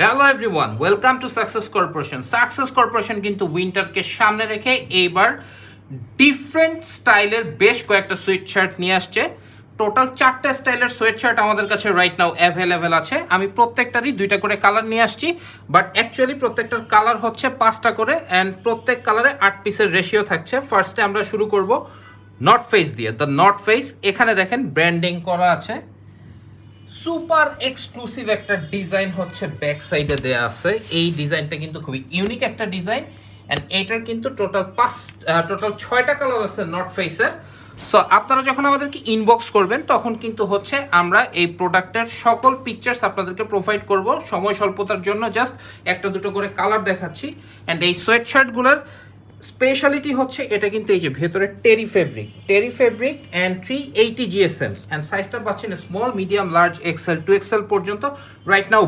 Hello everyone, welcome to success corporation. Success corporation কিন্তু উইন্টারকে সামনে রেখে এইবার ডিফারেন্ট স্টাইলের বেশ কয়েকটা সুইট শার্ট নিয়ে আসছে। টোটাল 4টা স্টাইলের সোয়েট শার্ট আমাদের কাছে রাইট নাও অ্যাভেলেবেল আছে। আমি প্রত্যেকটারই 2টা করে কালার নিয়ে আসছি, বাট অ্যাকচুয়ালি প্রত্যেকটার কালার হচ্ছে 5টা করে, অ্যান্ড প্রত্যেক কালারে 8 পিসের রেশিও থাকছে। ফার্স্টে আমরা শুরু করব নর্থ ফেস দিয়ে। দ্য নর্থ ফেস, এখানে দেখেন ব্র্যান্ডিং করা আছে, সুপার এক্সক্লুসিভ একটা ডিজাইন হচ্ছে ব্যাক সাইডে দেয়া আছে। এই ডিজাইনটা কিন্তু খুবই ইউনিক একটা ডিজাইন, অ্যান্ড এইটার কিন্তু টোটাল 6টা কালার আছে নর্থ ফেসের। সো আপনারা যখন আমাদেরকে ইনবক্স করবেন তখন কিন্তু হচ্ছে আমরা এই প্রোডাক্টের সকল পিকচার্স আপনাদেরকে প্রোভাইড করব। সময় স্বল্পতার জন্য জাস্ট একটা দুটো করে কালার দেখাচ্ছি। অ্যান্ড এই সোয়েট শার্টগুলোর স্পেশালিটি হচ্ছে এটা কিন্তু এই যে ভেতরে টেরি ফেব্রিক অ্যান্ড 380 GSM, অ্যান্ড সাইজটা পাচ্ছেন small, medium, large, Excel, 2XL পর্যন্ত রাইট নাও।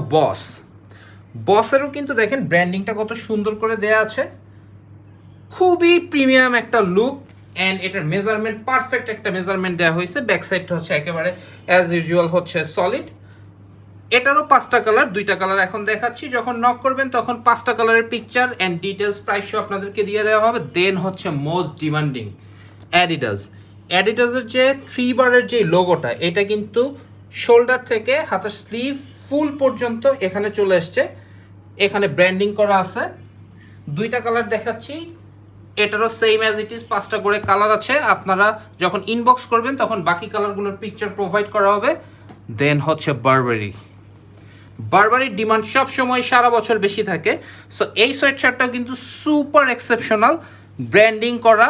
বসেরও কিন্তু দেখেন ব্র্যান্ডিংটা কত সুন্দর করে দেয়া আছে, খুবই প্রিমিয়াম একটা লুক। অ্যান্ড এটার মেজারমেন্ট পারফেক্ট একটা মেজারমেন্ট দেওয়া হয়েছে। ব্যাক সাইডটা হচ্ছে একেবারে অ্যাজ ইউজুয়াল হচ্ছে সলিড। এটারও 5টা কালার, 2টা কালার এখন দেখাচ্ছি। যখন নক করবেন তখন 5টা কালারের পিকচার অ্যান্ড ডিটেলস প্রাইসও আপনাদেরকে দিয়ে দেওয়া হবে। দেন হচ্ছে মোস্ট ডিমান্ডিং অ্যাডিডাসের যে 3 বারের যে লোগোটা, এটা কিন্তু শোল্ডার থেকে হাতের স্লিভ ফুল পর্যন্ত এখানে চলে এসছে। এখানে ব্র্যান্ডিং করা আছে। 2টা কালার দেখাচ্ছি, এটারও সেম অ্যাজ ইট ইজ 5টা করে কালার আছে। আপনারা যখন ইনবক্স করবেন তখন বাকি কালারগুলোর পিকচার প্রোভাইড করা হবে। দেন হচ্ছে বারবারির ডিমান্ড সব সময় সারা বছর বেশি থাকে। সো এই সোয়েট শার্টটাও কিন্তু সুপার এক্সেপশনাল, ব্র্যান্ডিং করা,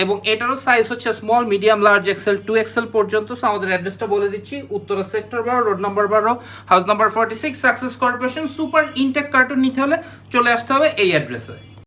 এবং এটারও সাইজ হচ্ছে small, medium, large, Excel, 2XL পর্যন্ত। সো আমাদের অ্যাড্রেসটা বলে দিচ্ছি, Uttara sector 12, road number 12, house number 46, success corporation. Super intake carton নিতে হলে চলে আসতে হবে এই অ্যাড্রেসে।